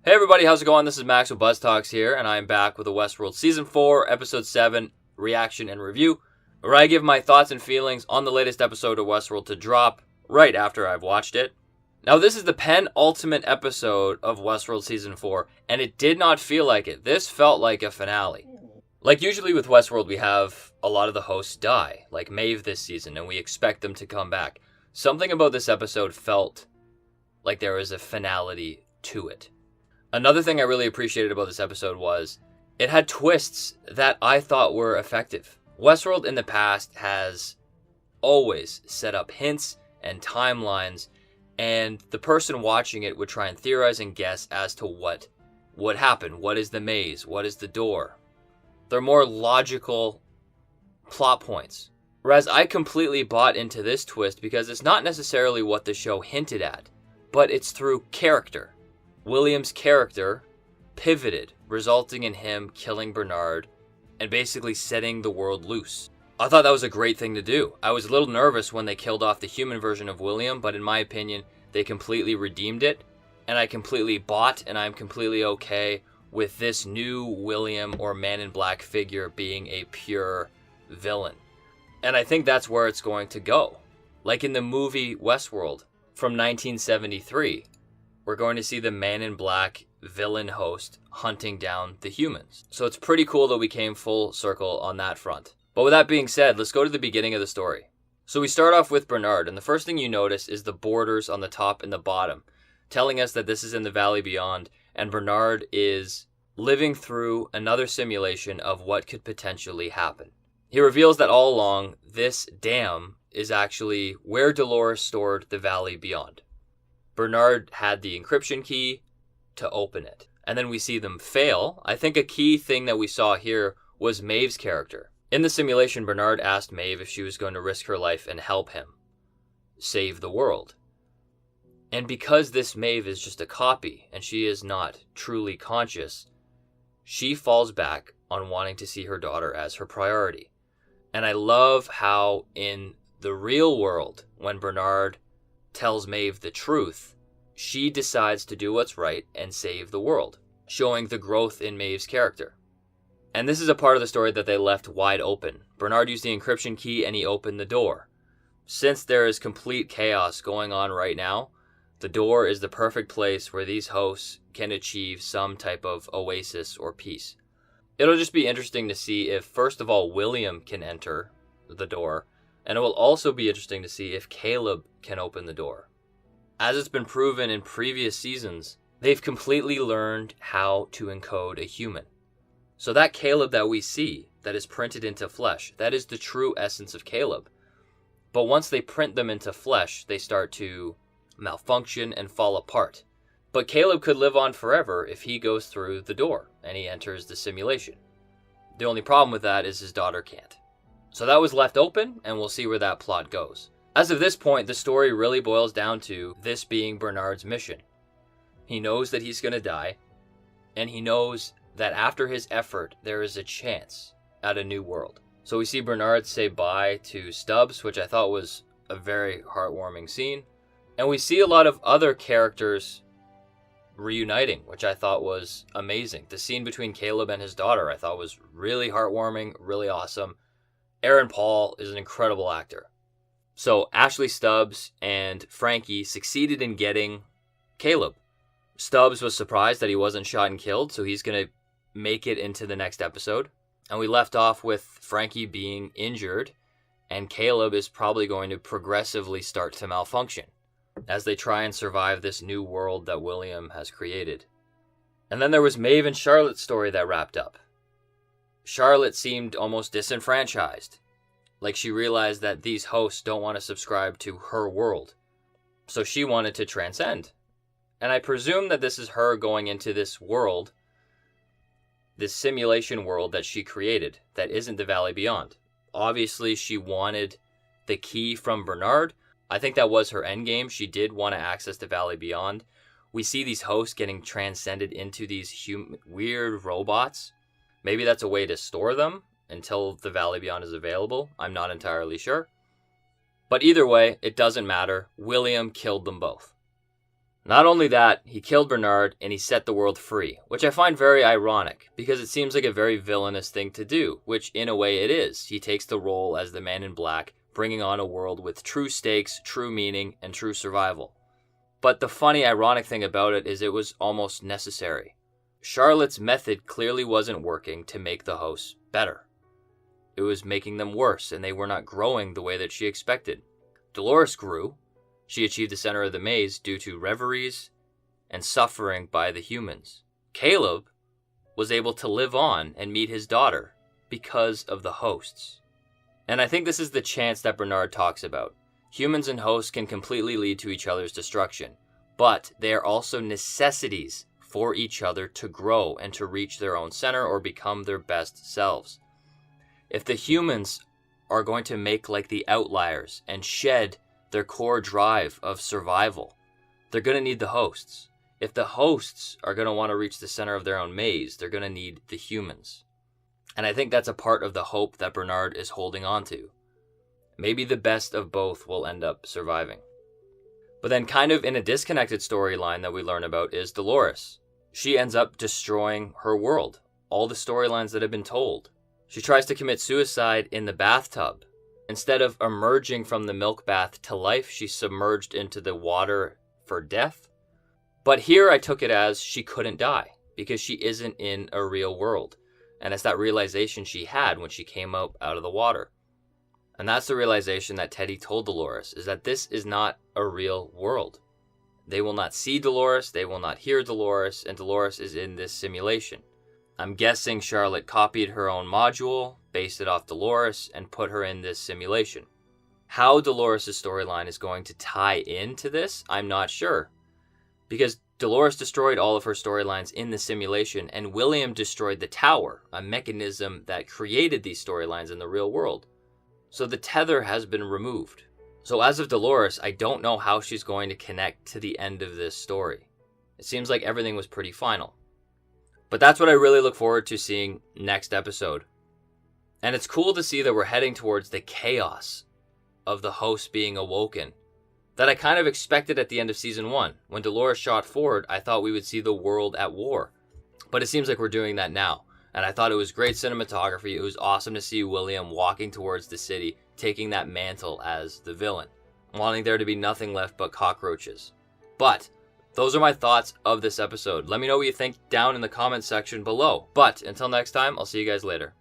Hey everybody, how's it going? This is Max with BuzzTox here, and I am back with a Westworld Season 4, Episode 7 reaction and review, where I give my thoughts and feelings on the latest episode of Westworld to drop right after I've watched it. Now, this is the penultimate episode of Westworld Season 4, and it did not feel like it. This felt like a finale. Like usually with Westworld, we have a lot of the hosts die, like Maeve this season, and we expect them to come back. Something about this episode felt like there was a finality to it. Another thing I really appreciated about this episode was it had twists that I thought were effective. Westworld in the past has always set up hints and timelines, and the person watching it would try and theorize and guess as to what would happen. What is the maze? What is the door? They're more logical plot points. Whereas I completely bought into this twist because it's not necessarily what the show hinted at, but it's through character. William's character pivoted, resulting in him killing Bernard and basically setting the world loose. I thought that was a great thing to do. I was a little nervous when they killed off the human version of William, but in my opinion, they completely redeemed it, and I completely bought, and I'm completely okay with this new William or Man in Black figure being a pure villain. And I think that's where it's going to go. Like in the movie Westworld from 1973, we're going to see the Man in Black villain host hunting down the humans. So it's pretty cool that we came full circle on that front. But with that being said, let's go to the beginning of the story. So we start off with Bernard, and the first thing you notice is the borders on the top and the bottom, telling us that this is in the Valley Beyond, and Bernard is living through another simulation of what could potentially happen. He reveals that all along, this dam is actually where Delores stored the Valley Beyond. Bernard had the encryption key to open it. And then we see them fail. I think a key thing that we saw here was Maeve's character. In the simulation, Bernard asked Maeve if she was going to risk her life and help him save the world. And because this Maeve is just a copy and she is not truly conscious, she falls back on wanting to see her daughter as her priority. And I love how in the real world, when Bernard tells Maeve the truth, she decides to do what's right and save the world, showing the growth in Maeve's character. And this is a part of the story that they left wide open. Bernard used the encryption key and he opened the door. Since there is complete chaos going on right now, the door is the perfect place where these hosts can achieve some type of oasis or peace. It'll just be interesting to see if, first of all, William can enter the door, and it will also be interesting to see if Caleb can open the door. As it's been proven in previous seasons, they've completely learned how to encode a human. So that Caleb that we see, that is printed into flesh, that is the true essence of Caleb. But once they print them into flesh, they start to malfunction and fall apart. But Caleb could live on forever if he goes through the door and he enters the simulation. The only problem with that is his daughter can't. So that was left open, and we'll see where that plot goes. As of this point, the story really boils down to this being Bernard's mission. He knows that he's going to die, and he knows that after his effort, there is a chance at a new world. So we see Bernard say bye to Stubbs, which I thought was a very heartwarming scene. And we see a lot of other characters reuniting, which I thought was amazing. The scene between Caleb and his daughter I thought was really heartwarming, really awesome. Aaron Paul is an incredible actor. So Ashley Stubbs and Frankie succeeded in getting Caleb. Stubbs was surprised that he wasn't shot and killed, so he's going to make it into the next episode. And we left off with Frankie being injured, and Caleb is probably going to progressively start to malfunction as they try and survive this new world that William has created. And then there was Maeve and Charlotte's story that wrapped up. Charlotte seemed almost disenfranchised, like she realized that these hosts don't want to subscribe to her world. So she wanted to transcend. And I presume that this is her going into this world, this simulation world that she created, that isn't the Valley Beyond. Obviously, she wanted the key from Bernard. I think that was her endgame. She did want to access the Valley Beyond. We see these hosts getting transcended into these weird robots. Maybe that's a way to store them until the Valley Beyond is available. I'm not entirely sure. But either way, it doesn't matter. William killed them both. Not only that, he killed Bernard and he set the world free, which I find very ironic, because it seems like a very villainous thing to do, which in a way it is. He takes the role as the Man in Black, bringing on a world with true stakes, true meaning, and true survival. But the funny, ironic thing about it is it was almost necessary. Charlotte's method clearly wasn't working to make the hosts better. It was making them worse, and they were not growing the way that she expected. Delores grew. She achieved the center of the maze due to reveries and suffering by the humans. Caleb was able to live on and meet his daughter because of the hosts. And I think this is the chance that Bernard talks about. Humans and hosts can completely lead to each other's destruction, but they are also necessities for each other to grow and to reach their own center or become their best selves. If the humans are going to make like the outliers and shed their core drive of survival, they're going to need the hosts. If the hosts are going to want to reach the center of their own maze, they're going to need the humans. And I think that's a part of the hope that Bernard is holding on to. Maybe the best of both will end up surviving. But then kind of in a disconnected storyline that we learn about is Delores. She ends up destroying her world, all the storylines that have been told. She tries to commit suicide in the bathtub. Instead of emerging from the milk bath to life, she's submerged into the water for death. But here I took it as she couldn't die because she isn't in a real world. And it's that realization she had when she came out of the water. And that's the realization that Teddy told Delores, is that this is not a real world. They will not see Delores, they will not hear Delores, and Delores is in this simulation. I'm guessing Charlotte copied her own module, based it off Delores, and put her in this simulation. How Dolores' storyline is going to tie into this, I'm not sure. Because Delores destroyed all of her storylines in the simulation, and William destroyed the tower, a mechanism that created these storylines in the real world. So the tether has been removed. So as of Delores, I don't know how she's going to connect to the end of this story. It seems like everything was pretty final. But that's what I really look forward to seeing next episode. And it's cool to see that we're heading towards the chaos of the host being awoken that I kind of expected at the end of season 1. When Delores shot forward, I thought we would see the world at war. But it seems like we're doing that now. And I thought it was great cinematography. It was awesome to see William walking towards the city, taking that mantle as the villain, wanting there to be nothing left but cockroaches. But those are my thoughts of this episode. Let me know what you think down in the comments section below. But until next time, I'll see you guys later.